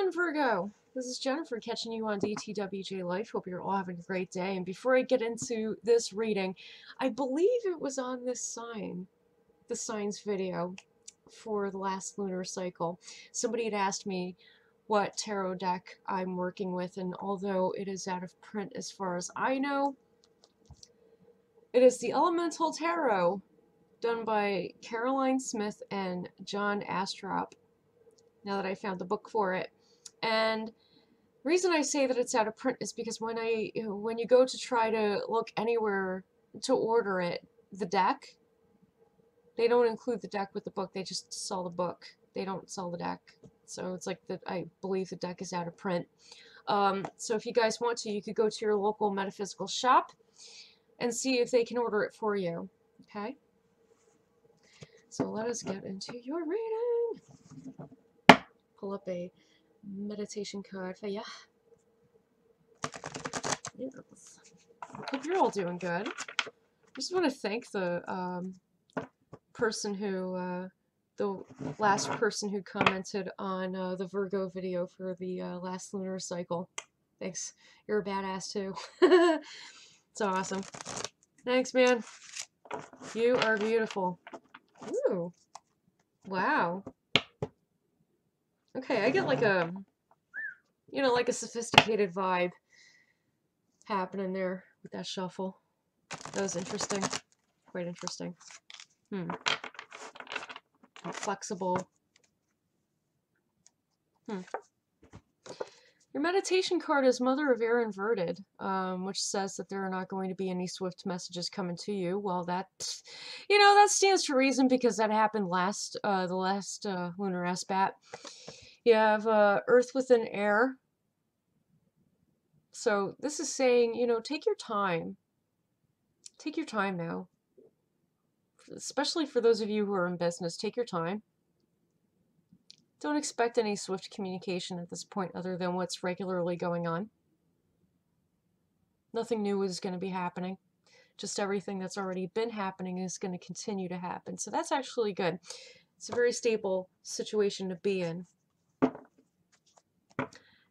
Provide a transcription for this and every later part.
on, Virgo? This is Jennifer catching you on DTWJ Life. Hope you're all having a great day. And before I get into this reading, I believe it was on this sign, the signs video for the last lunar cycle. Somebody had asked me what tarot deck I'm working with, and although it is out of print as far as I know, it is the Elemental Tarot done by Caroline Smith and John Astrop, now that I found the book for it. And the reason I say that it's out of print is because when you go to try to look anywhere to order it, the deck, they don't include the deck with the book. They just sell the book. They don't sell the deck. So it's like that. I believe the deck is out of print. So if you guys want to, you could go to your local metaphysical shop and see if they can order it for you. Okay? So let us get into your reading. Pull up a meditation card for ya. Yes. Hope you're all doing good. I just want to thank the person who, the last person who commented on the Virgo video for the last lunar cycle. Thanks. You're a badass too. It's awesome. Thanks, man. You are beautiful. Ooh. Wow. Okay, I get like a, you know, like a sophisticated vibe happening there with that shuffle. That was interesting. Quite interesting. Flexible. Your meditation card is Mother of Air inverted, which says that there are not going to be any swift messages coming to you. Well, that, you know, that stands to reason because that happened the last lunar aspect. You have Earth within air. So this is saying, you know, take your time. Take your time now. Especially for those of you who are in business, take your time. Don't expect any swift communication at this point other than what's regularly going on. Nothing new is going to be happening. Just everything that's already been happening is going to continue to happen. So that's actually good. It's a very stable situation to be in.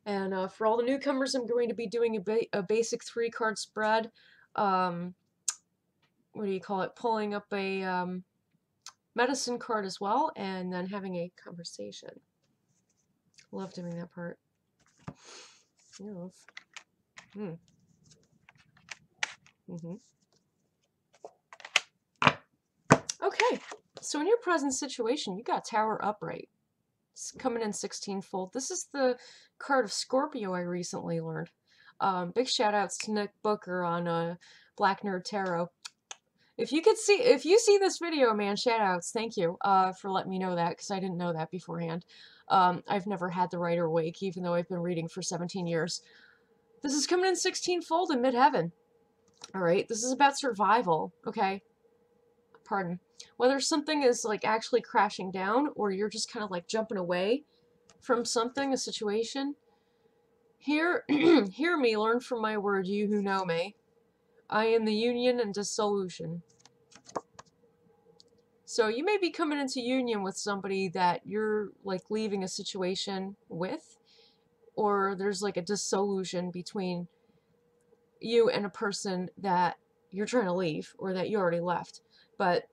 And for all the newcomers, I'm going to be doing a basic 3-card spread. What do you call it? Pulling up a medicine card as well, and then having a conversation. Love doing that part. Yes. Okay, so in your present situation, you got Tower upright. It's coming in 16-fold. This is the card of Scorpio I recently learned. Big shout outs to Nick Booker on Black Nerd Tarot. If you see this video, man, shout outs. Thank you for letting me know that, because I didn't know that beforehand. I've never had the Rider Wake, even though I've been reading for 17 years. This is coming in 16-fold in midheaven. Alright, this is about survival, okay? Pardon. Whether something is like actually crashing down, or you're just kind of like jumping away from something, a situation. Hear me, learn from my word, you who know me. I am the union and dissolution. So you may be coming into union with somebody that you're like leaving a situation with, or there's like a dissolution between you and a person that you're trying to leave, or that you already left. But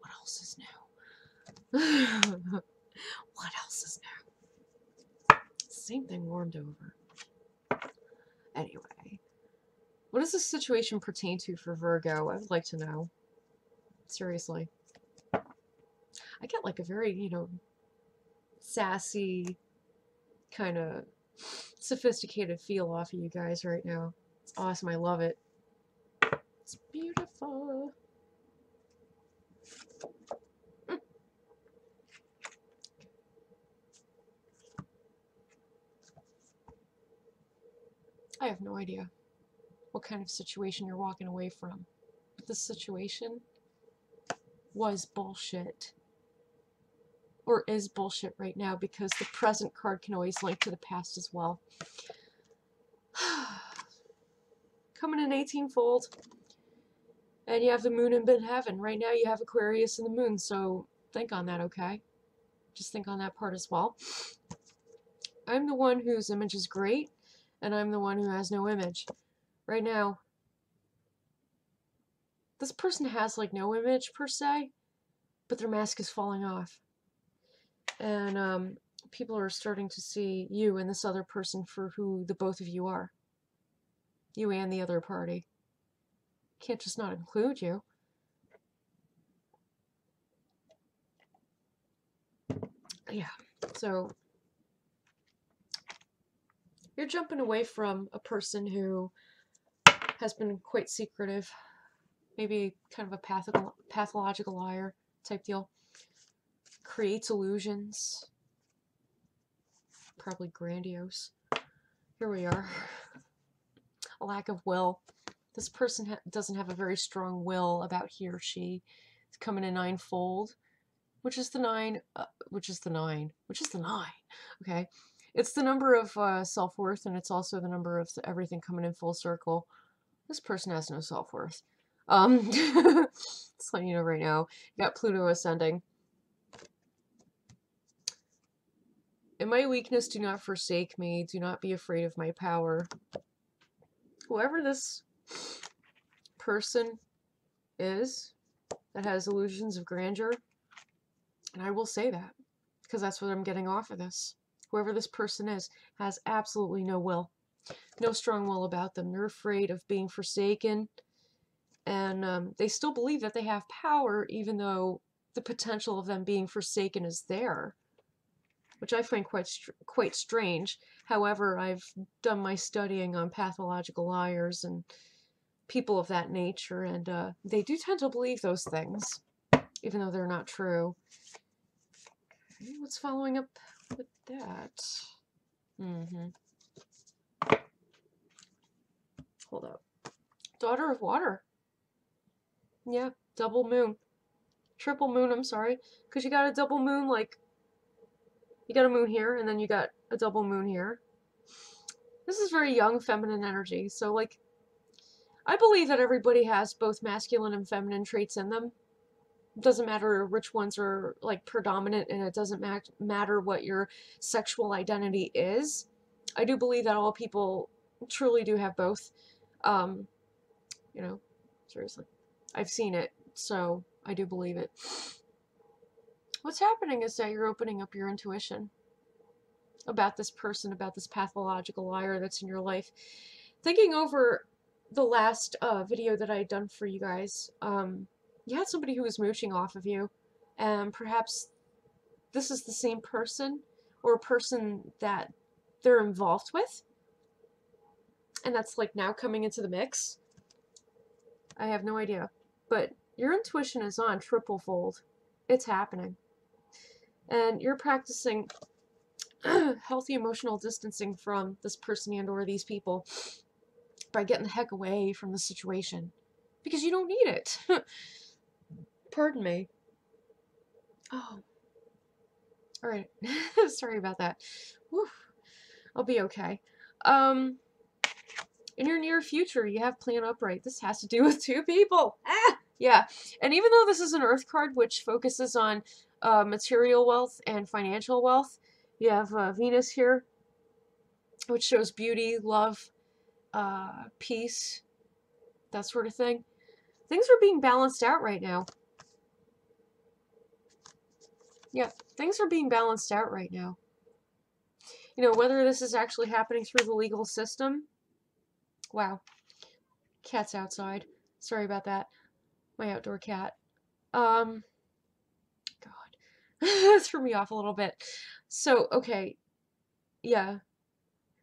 what else is new? What else is new? Same thing warmed over. Anyway. What does this situation pertain to for Virgo? I would like to know. Seriously. I get like a very, you know, sassy, kind of sophisticated feel off of you guys right now. It's awesome. I love it. It's beautiful. I have no idea what kind of situation you're walking away from. But this situation was bullshit. Or is bullshit right now, because the present card can always link to the past as well. Coming in 18-fold. And you have the moon in midheaven. Right now you have Aquarius and the moon, so think on that, okay? Just think on that part as well. I'm the one whose image is great, and I'm the one who has no image. Right now, this person has like no image per se, but their mask is falling off. And people are starting to see you and this other person for who the both of you are. You and the other party. Can't just not include you. Yeah, so you're jumping away from a person who has been quite secretive, maybe kind of a pathological liar type deal, creates illusions, probably grandiose. Here we are. A lack of will. This person doesn't have a very strong will about he or she. It's coming in ninefold, which is the nine, which is the nine. Okay. It's the number of self-worth, and it's also the number of everything coming in full circle. This person has no self-worth. Just letting you know right now. You got Pluto ascending. In my weakness, do not forsake me. Do not be afraid of my power. Whoever this person is that has illusions of grandeur, and I will say that because that's what I'm getting off of this. Whoever this person is has absolutely no will. No strong will about them. They're afraid of being forsaken, and they still believe that they have power, even though the potential of them being forsaken is there, which I find quite strange. However, I've done my studying on pathological liars and people of that nature, and they do tend to believe those things, even though they're not true. Okay, what's following up with that? Hold up. Daughter of water. Yeah, double moon. Triple moon, I'm sorry. Because you got a double moon, like, you got a moon here, and then you got a double moon here. This is very young feminine energy, so, like, I believe that everybody has both masculine and feminine traits in them. It doesn't matter which ones are, like, predominant, and it doesn't matter what your sexual identity is. I do believe that all people truly do have both. You know, seriously. I've seen it, so I do believe it. What's happening is that you're opening up your intuition about this person, about this pathological liar that's in your life. Thinking over the last video that I had done for you guys, you had somebody who was mooching off of you, and perhaps this is the same person, or a person that they're involved with, and that's like now coming into the mix. I have no idea, but your intuition is on triple fold. It's happening. And you're practicing healthy emotional distancing from this person and or these people by getting the heck away from the situation. Because you don't need it. Pardon me. Oh. Alright. Sorry about that. Whew. I'll be okay. In your near future, you have plan upright. This has to do with two people. Ah! Yeah. And even though this is an Earth card, which focuses on material wealth and financial wealth, you have Venus here, which shows beauty, love, peace, that sort of thing. Things are being balanced out right now. Yeah, things are being balanced out right now. You know, whether this is actually happening through the legal system. Wow. Cat's outside. Sorry about that. My outdoor cat. God. Threw me off a little bit. So, okay. Yeah.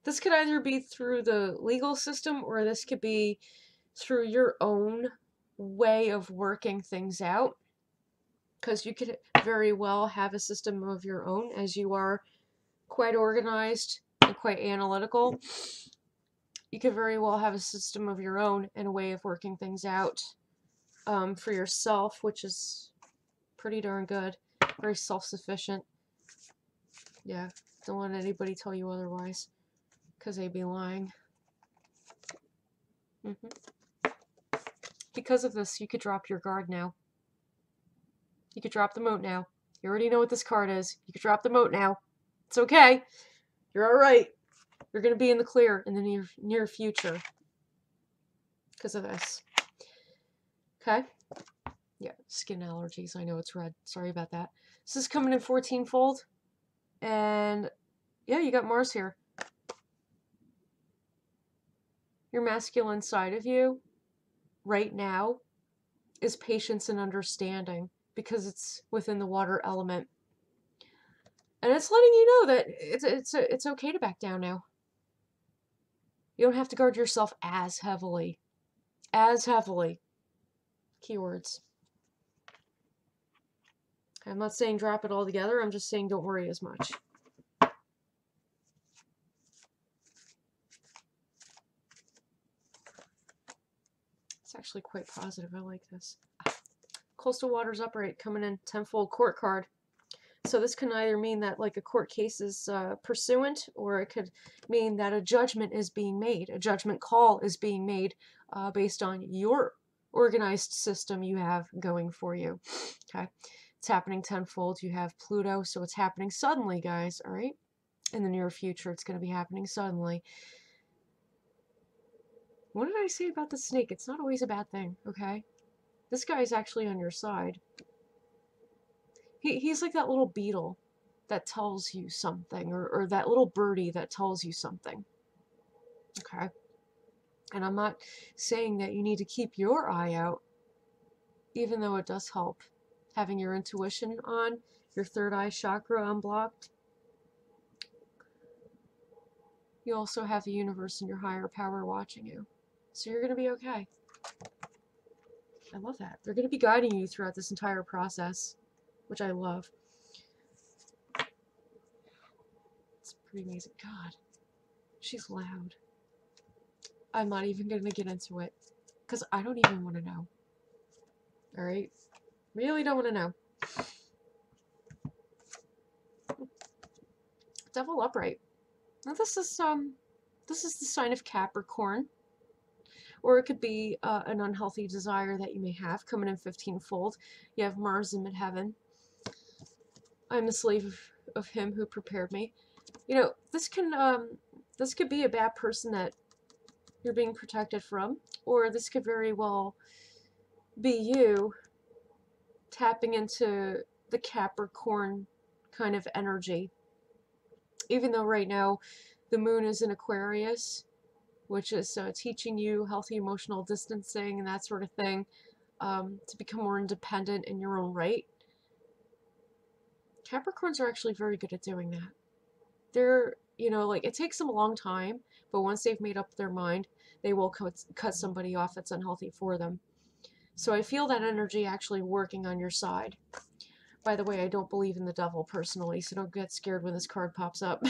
This could either be through the legal system, or this could be through your own way of working things out. Because you could very well have a system of your own, as you are quite organized and quite analytical. You could very well have a system of your own and a way of working things out for yourself, which is pretty darn good. Very self-sufficient. Yeah, don't let anybody tell you otherwise, because they'd be lying. Because of this, you could drop your guard now. You could drop the moat now. You already know what this card is. You could drop the moat now. It's okay. You're all right. You're going to be in the clear in the near future because of this. Okay? Yeah, skin allergies. I know it's red. Sorry about that. This is coming in 14-fold. And yeah, you got Mars here. Your masculine side of you right now is patience and understanding because it's within the water element. And it's letting you know that it's okay to back down now. You don't have to guard yourself as heavily. As heavily. Keywords. I'm not saying drop it all together. I'm just saying don't worry as much. It's actually quite positive. I like this. Coastal waters upright coming in 10-fold court card. So this can either mean that like a court case is pursuant, or it could mean that a judgment is being made. A judgment call is being made based on your organized system you have going for you. Okay, it's happening 10-fold. You have Pluto, so it's happening suddenly, guys. All right, in the near future, it's going to be happening suddenly. What did I say about the snake? It's not always a bad thing. Okay, this guy is actually on your side. He's like that little beetle that tells you something, or that little birdie that tells you something. Okay? And I'm not saying that you need to keep your eye out, even though it does help having your intuition on, your third eye chakra unblocked. You also have the universe and your higher power watching you. So you're going to be okay. I love that. They're going to be guiding you throughout this entire process, which I love. It's pretty amazing. God, she's loud. I'm not even going to get into it, because I don't even want to know. Alright? Really don't want to know. Devil upright. Now this is the sign of Capricorn. Or it could be an unhealthy desire that you may have coming in 15-fold. You have Mars in midheaven. I'm the slave of him who prepared me. You know, this could be a bad person that you're being protected from, or this could very well be you tapping into the Capricorn kind of energy. Even though right now the moon is in Aquarius, which is teaching you healthy emotional distancing and that sort of thing, to become more independent in your own right. Capricorns are actually very good at doing that. They're, you know, like, it takes them a long time, but once they've made up their mind, they will cut somebody off that's unhealthy for them. So I feel that energy actually working on your side. By the way, I don't believe in the devil personally, so don't get scared when this card pops up.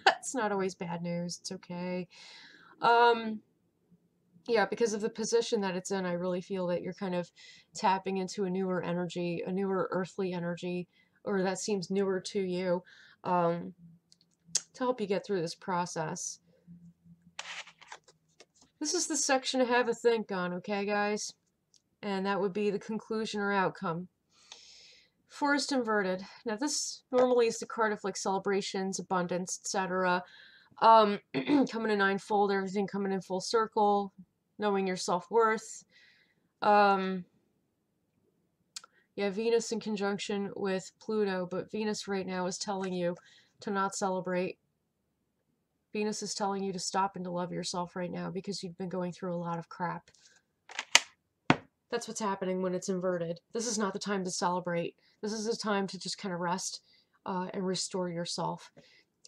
It's not always bad news. It's okay. Yeah, because of the position that it's in, I really feel that you're kind of tapping into a newer energy, a newer earthly energy, or that seems newer to you, to help you get through this process. This is the section to have a think on, okay, guys? And that would be the conclusion or outcome. Forest inverted. Now, this normally is the card of like celebrations, abundance, etc. Coming in 9-fold, everything coming in full circle, knowing your self-worth. Yeah, Venus in conjunction with Pluto, but Venus right now is telling you to not celebrate. Venus is telling you to stop and to love yourself right now because you've been going through a lot of crap. That's what's happening when it's inverted. This is not the time to celebrate. This is the time to just kind of rest and restore yourself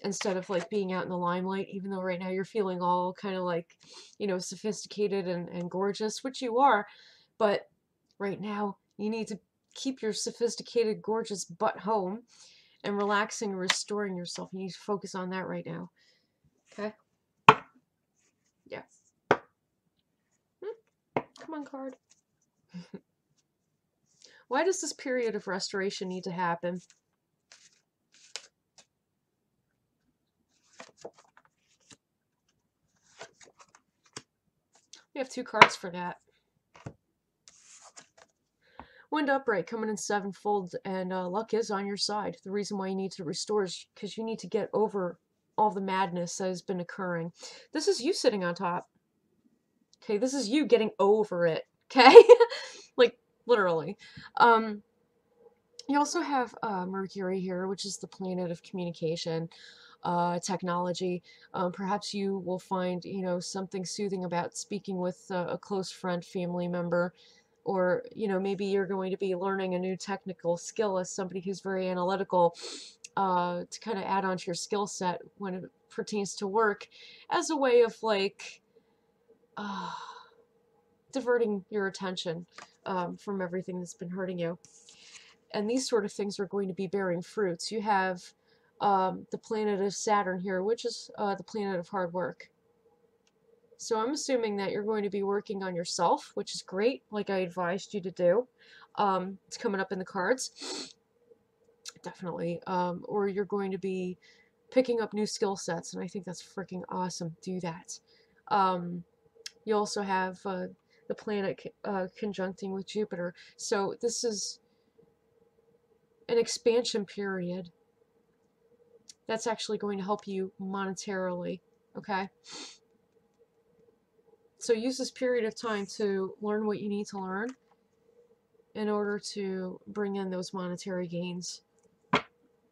instead of like being out in the limelight, even though right now you're feeling all kind of like, you know, sophisticated and gorgeous, which you are. But right now you need to keep your sophisticated, gorgeous butt home and relaxing and restoring yourself. You need to focus on that right now. Okay? Yeah. Come on, card. Why does this period of restoration need to happen? We have 2 cards for that. Wind upright coming in 7-fold, and luck is on your side. The reason why you need to restore is because you need to get over all the madness that has been occurring. This is you sitting on top. Okay, this is you getting over it. Okay? Like, literally. You also have Mercury here, which is the planet of communication, technology. Perhaps you will find, you know, something soothing about speaking with a close friend, family member, or, you know, maybe you're going to be learning a new technical skill as somebody who's very analytical, to kind of add on to your skill set when it pertains to work, as a way of, like, uh, diverting your attention from everything that's been hurting you. And these sort of things are going to be bearing fruits. You have the planet of Saturn here, which is the planet of hard work. So I'm assuming that you're going to be working on yourself, which is great, like I advised you to do. It's coming up in the cards, definitely. Or you're going to be picking up new skill sets, and I think that's freaking awesome. Do that. You also have the planet conjuncting with Jupiter. So this is an expansion period that's actually going to help you monetarily, okay? So use this period of time to learn what you need to learn in order to bring in those monetary gains,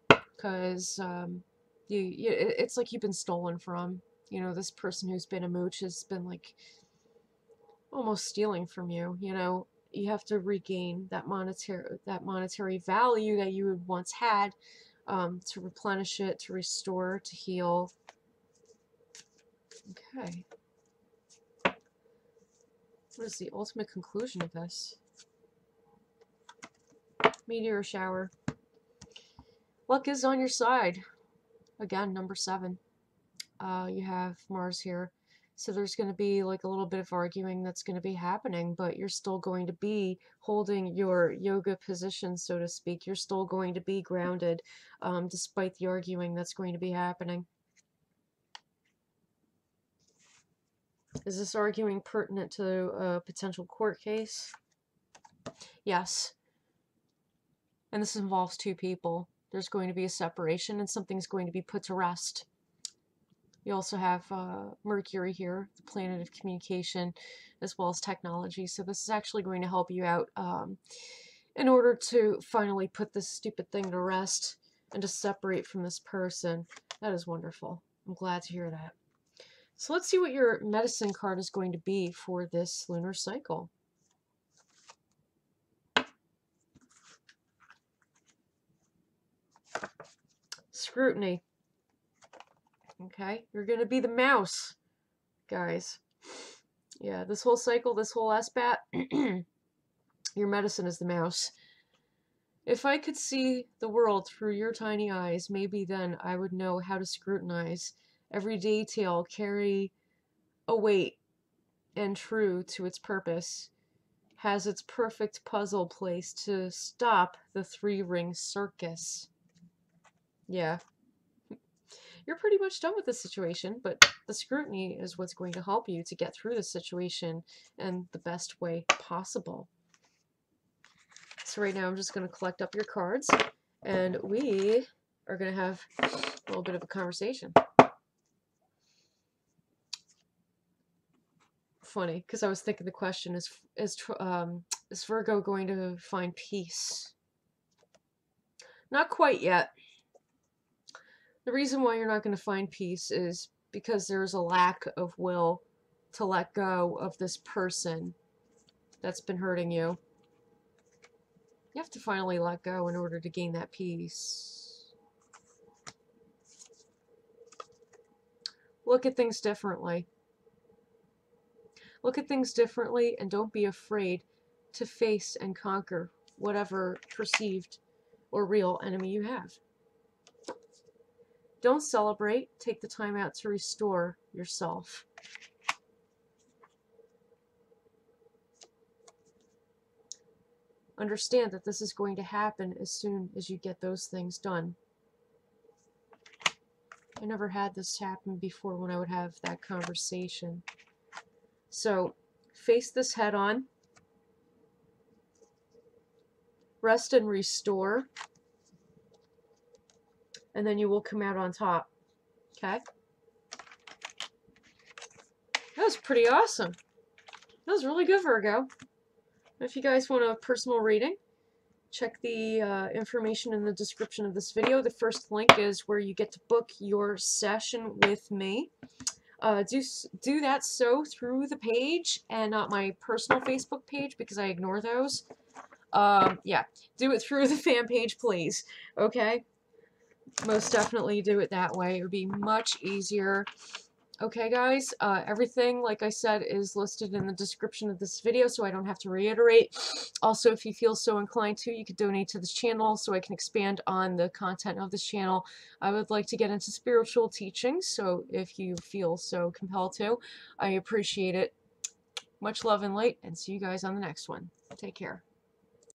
because it's like you've been stolen from. You know, this person who's been a mooch has been like almost stealing from you. You know, you have to regain that monetary value that you had once had, to replenish it, to restore, to heal. Okay. What is the ultimate conclusion of this? Meteor shower. Luck is on your side. Again, number 7. You have Mars here. So there's going to be like a little bit of arguing that's going to be happening, but you're still going to be holding your yoga position, so to speak. You're still going to be grounded, despite the arguing that's going to be happening. Is this arguing pertinent to a potential court case? Yes. And this involves 2 people. There's going to be a separation and something's going to be put to rest. You also have Mercury here, the planet of communication, as well as technology. So this is actually going to help you out in order to finally put this stupid thing to rest and to separate from this person. That is wonderful. I'm glad to hear that. So let's see what your medicine card is going to be for this lunar cycle. Scrutiny. Okay, you're going to be the mouse, guys. Yeah, this whole cycle, this whole aspect, your medicine is the mouse. If I could see the world through your tiny eyes, maybe then I would know how to scrutinize every detail, carry a weight, and true to its purpose, has its perfect puzzle place to stop the 3-ring circus. Yeah. You're pretty much done with the situation, but the scrutiny is what's going to help you to get through the situation in the best way possible. So right now I'm just going to collect up your cards, and we are going to have a little bit of a conversation. Funny, because I was thinking the question is Virgo going to find peace? Not quite yet. The reason why you're not going to find peace is because there's a lack of will to let go of this person that's been hurting you. You have to finally let go in order to gain that peace. Look at things differently. Look at things differently, and don't be afraid to face and conquer whatever perceived or real enemy you have. Don't celebrate. Take the time out to restore yourself. Understand that this is going to happen as soon as you get those things done. I never had this happen before when I would have that conversation. So, face this head on. Rest and restore. And then you will come out on top. Okay. That was pretty awesome. That was really good, Virgo. If you guys want a personal reading, check the information in the description of this video. The first link is where you get to book your session with me. Do that so through the page and not my personal Facebook page because I ignore those. Yeah, do it through the fan page, please. Okay? Most definitely do it that way. It would be much easier. Okay, guys, everything, like I said, is listed in the description of this video, so I don't have to reiterate. Also, if you feel so inclined to, you could donate to this channel so I can expand on the content of this channel. I would like to get into spiritual teaching, so if you feel so compelled to, I appreciate it. Much love and light, and see you guys on the next one. Take care.